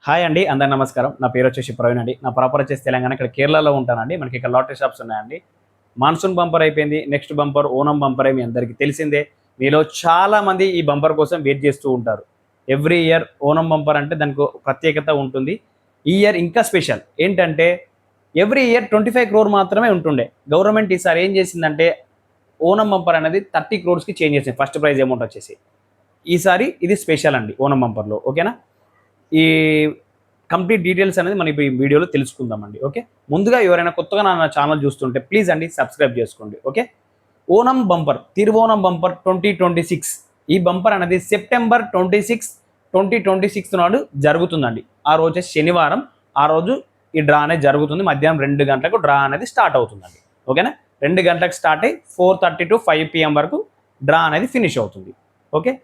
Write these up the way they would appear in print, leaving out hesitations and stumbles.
Hi అండి, అందరి నమస్కారం. నా పేరు వచ్చేసి ప్రవీణ్ అండి. నా ప్రాపర్ వచ్చేసి తెలంగాణ, ఇక్కడ కేరళలో ఉంటానండి. మనకి ఇక్కడ లాటరీ షాప్స్ ఉన్నాయండి. మాన్సూన్ బంపర్ అయిపోయింది, నెక్స్ట్ బంపర్ ఓనం బంపర్ మీ అందరికీ తెలిసిందే. మీలో చాలామంది ఈ బంపర్ కోసం వెయిట్ చేస్తూ ఉంటారు. ఎవ్రీ ఇయర్ ఓనం బంపర్ అంటే దానికి ప్రత్యేకత ఉంటుంది. ఈ ఇయర్ ఇంకా స్పెషల్ ఏంటంటే ఎవ్రీ ఇయర్ 25 crore మాత్రమే ఉంటుండే. గవర్నమెంట్ ఈసారి ఏం చేసిందంటే ఓనం బంపర్ అనేది 30 crores చేంజ్ చేసింది. ఫస్ట్ ప్రైజ్ అమౌంట్ వచ్చేసి ఈసారి ఇది స్పెషల్ అండి ఓనం బంపర్లో. ఓకేనా? ఈ కంప్లీట్ డీటెయిల్స్ అనేది మనం ఇప్పుడు ఈ వీడియోలో తెలుసుకుందామండి. ఓకే, ముందుగా ఎవరైనా కొత్తగా నా ఛానల్ చూస్తుంటే ప్లీజ్ అండి సబ్స్క్రైబ్ చేసుకోండి. ఓకే, ఓనం బంపర్, తిరువోనం బంపర్ 2026 ఈ బంపర్ అనేది సెప్టెంబర్ 26, 2026 నాడు జరుగుతుందండి. ఆ రోజు శనివారం, ఆ రోజు ఈ డ్రా అనేది జరుగుతుంది. మధ్యాహ్నం 2 గంటలకు డ్రా అనేది స్టార్ట్ అవుతుందండి. ఓకేనా? 2 గంటలకు స్టార్ట్ అయ్యి 4:30 to 5 PM వరకు డ్రా అనేది ఫినిష్ అవుతుంది. ఓకే,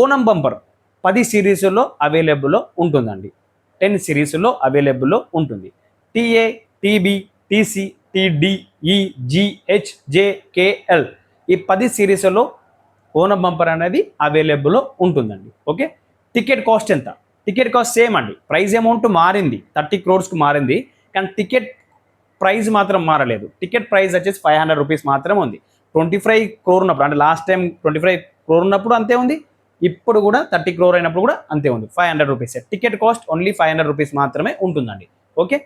ఓనం బంపర్ 10 సిరీస్లో అవైలబుల్లో ఉంటుందండి. 10 సిరీస్లో అవైలబుల్లో ఉంటుంది. TA, TB, TC, TD, E, G, H, J, K, L ఈ 10 సిరీస్లో ఓనం బంపర్ అనేది అవైలబుల్లో ఉంటుందండి. ఓకే, టికెట్ కాస్ట్ ఎంత? టికెట్ కాస్ట్ సేమ్ అండి. ప్రైజ్ అమౌంట్ మారింది, 30 crores మారింది, కానీ టికెట్ ప్రైజ్ మాత్రం మారలేదు. టికెట్ ప్రైస్ వచ్చేసి 500 rupees మాత్రమే ఉంది. 25 crore ఉన్నప్పుడు, అంటే లాస్ట్ టైం 25 crore ఉన్నప్పుడు అంతే ఉంది, ఇప్పుడు కూడా 30 crore అయినప్పుడు కూడా అంతే ఉంది. 500 rupees ticket cost, only 500 rupees మాత్రమే ఉంటుందండి. ఓకే,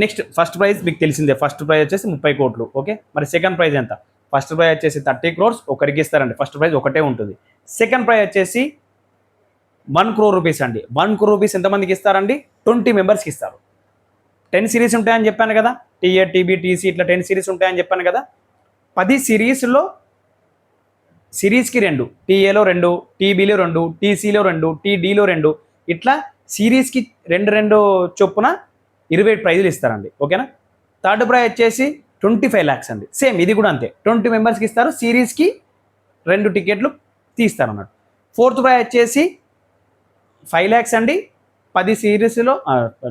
నెక్స్ట్ ఫస్ట్ ప్రైజ్ మీకు తెలిసిందే. ఫస్ట్ ప్రైజ్ వచ్చేసి 30 కోట్లు. ఓకే, మరి సెకండ్ ప్రైజ్ ఎంత? ఫస్ట్ ప్రైజ్ వచ్చేసి 30 crores ఒకరికి ఇస్తారండి. ఫస్ట్ ప్రైజ్ ఒకటే ఉంటుంది. సెకండ్ ప్రైజ్ వచ్చేసి 1 crore rupees అండి. 1 crore rupees ఎంతమందికి ఇస్తారండి? 20 మెంబర్స్కి ఇస్తారు. 10 సిరీస్ ఉంటాయని చెప్పాను కదా, టీఏ, టీబీ, టీసీ ఇట్లా 10 సిరీస్ ఉంటాయని చెప్పాను కదా. 10 సిరీస్లో సిరీస్కి 2, టీఏలో 2, టీబీలో 2, టీసీలో 2, టీడీలో 2 ఇట్లా సిరీస్కి 2 చొప్పున 20 ప్రైజులు ఇస్తారండి. ఓకేనా? థర్డ్ ప్రైజ్ వచ్చేసి 25 lakhs అండి. సేమ్ ఇది కూడా అంతే, 20 మెంబర్స్కి ఇస్తారు. సిరీస్కి 2 టికెట్లు తీస్తారు అన్నట్టు. ఫోర్త్ ప్రైజ్ వచ్చేసి 5 lakhs అండి. 10 సిరీస్లో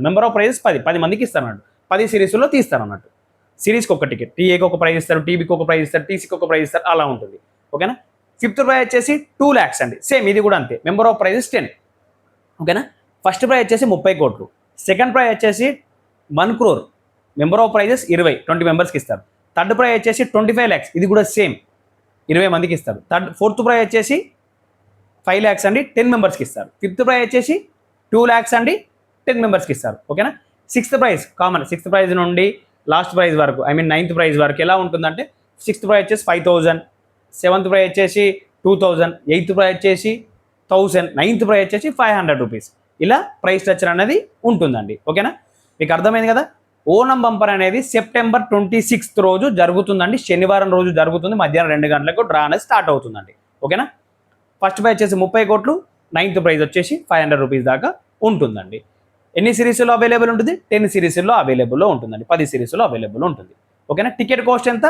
నెంబర్ ఆఫ్ ప్రైజెస్ 10 మందికి ఇస్తారు అన్నట్టు. 10 సిరీస్లో తీస్తారు అన్నట్టు. సిరీస్కి ఒక టికెట్, టీఏకి ఒక ప్రైజ్ ఇస్తారు, టీబీకి ఒక ప్రైజ్ ఇస్తారు, టీసీకి ఒక ప్రైజ్ ఇస్తారు, అలా ఉంటుంది. ఓకేనా? ఫిఫ్త్ ప్రైజ్ వచ్చేసి 2 lakhs అండి. సేమ్ ఇది కూడా అంతే, నెంబర్ ఆఫ్ ప్రైజెస్ 10. ఓకేనా? ఫస్ట్ ప్రైజ్ వచ్చేసి 30 కోట్లు. సెకండ్ ప్రైజ్ వచ్చేసి 1 crore, నెంబర్ ఆఫ్ ప్రైజెస్ 20 మెంబర్స్కి ఇస్తారు. థర్డ్ ప్రైజ్ వచ్చేసి 25 lakhs, ఇది కూడా సేమ్ 20 మందికి ఇస్తారు. ఫోర్త్ ప్రైజ్ వచ్చేసి 5 lakhs అండి, 10 మెంబర్స్కి ఇస్తారు. ఫిఫ్త్ ప్రైజ్ వచ్చేసి 2 lakhs అండి, 10 మెంబర్స్కి ఇస్తారు. ఓకేనా? Sixth prize common, sixth prize నుండి లాస్ట్ ప్రైజ్ వరకు, ఐ మీన్ 9th ప్రైజ్ వరకు ఎలా ఉంటుందంటే సిక్స్త్ ప్రైజ్ వచ్చేసి 5,000, సెవెంత్ ప్రైజ్ వచ్చేసి 2,000, ఎయిత్ ప్రైజ్ వచ్చేసి 1,000, నైన్త్ ప్రైజ్ వచ్చేసి 500 rupees. ఇలా ప్రైస్ స్ట్రక్చర్ అనేది ఉంటుందండి. ఓకేనా? మీకు అర్థమైంది కదా. ఓనం బంపర్ అనేది సెప్టెంబర్ 26 రోజు జరుగుతుందండి. శనివారం రోజు జరుగుతుంది. మధ్యాహ్నం 2 గంటలకు డ్రా అనేది స్టార్ట్ అవుతుందండి. ఓకేనా? ఫస్ట్ ప్రైజ్ వచ్చేసి 30 కోట్లు, నైన్త్ ప్రైజ్ వచ్చేసి 500 rupees దాకా ఉంటుందండి. ఎన్ని సిరీస్లో అవైలబుల్ ఉంటుంది? 10 సిరీస్లో అవైలబుల్లో ఉంటుందండి. 10 సిరీస్లో అవైలబుల్ ఉంటుంది. ఓకేనా? టికెట్ కాస్ట్ ఎంత?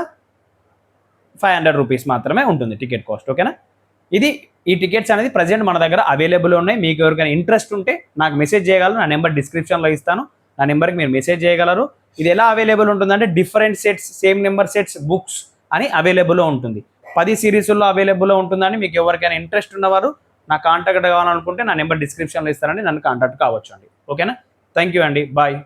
500 rupees మాత్రమే ఉంటుంది టికెట్ కాస్ట్. ఓకేనా? ఈ టికెట్స్ అనేది ప్రజెంట్ మన దగ్గర అవైలబుల్ ఉన్నాయి. మీకు ఎవరికైనా ఇంట్రెస్ట్ ఉంటే నాకు మెసేజ్ చేయగలరు. నా నెంబర్ డిస్క్రిప్షన్లో ఇస్తాను. నా నెంబర్కి మీరు మెసేజ్ చేయగలరు. ఇది ఎలా అవైలబుల్ ఉంటుందంటే different sets, same number sets, books అని అవైలబుల్లో ఉంటుంది. 10 సిరీస్లో అవైలబుల్లో ఉంటుందని మీకు ఎవరికైనా ఇంట్రెస్ట్ ఉన్నవారు నా కాంటాక్ట్ కావాలనుకుంటే నా నెంబర్ డిస్క్రిప్షన్లో ఇస్తానండి, నన్ను కాంటాక్ట్ కావచ్చు అండి. ఓకేనా? థ్యాంక్ యూ అండి, బాయ్.